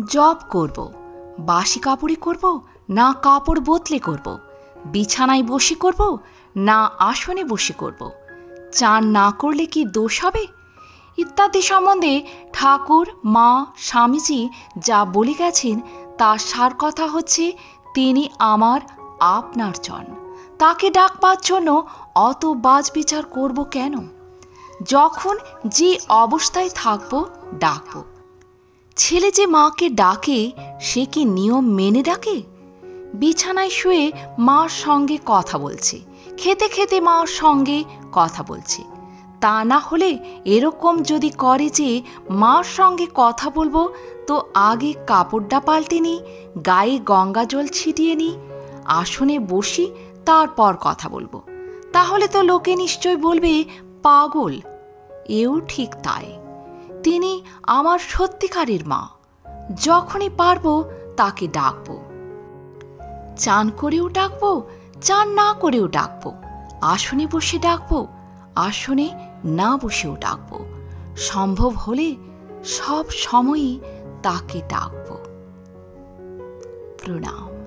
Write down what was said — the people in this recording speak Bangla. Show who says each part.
Speaker 1: জব করব, বাসি কাপড়ে করব না কাপড় বদলে করব, বিছানায় বসে করব না আসনে বসে করব, চান না করলে কি দোষ হবে, ইত্যাদি সম্বন্ধে ঠাকুর, মা, স্বামীজি যা বলে গেছেন তার সার কথা হচ্ছে তিনি আমার আপনার জন। তাকে ডাকবার জন্য অত বাজবিচার করব কেন? যখন যে অবস্থায় থাকব ডাকব। ছেলে যে মাকে ডাকে সে কি নিয়ম মেনে ডাকে? বিছানায় শুয়ে মার সঙ্গে কথা বলছে, খেতে খেতে মার সঙ্গে কথা বলছে। তা না হলে এরকম যদি করে যে মার সঙ্গে কথা বলবো তো আগে কাপড়টা পাল্টে নিই, গায়ে গঙ্গা জল ছিটিয়ে নিই, আসনে বসি, তারপর কথা বলবো, তাহলে তো লোকে নিশ্চয় বলবে পাগল। এও ঠিক তাই। তিনি আমার সত্যিকারের মা। যখনই পারবো তাকে ডাকবো। চান করেও ডাকবো, চান না করেও ডাকবো, আসনে বসে ডাকবো, আসনে না বসেও ডাকবো, সম্ভব হলে সব সময়ই তাকে ডাকবো। প্রণাম।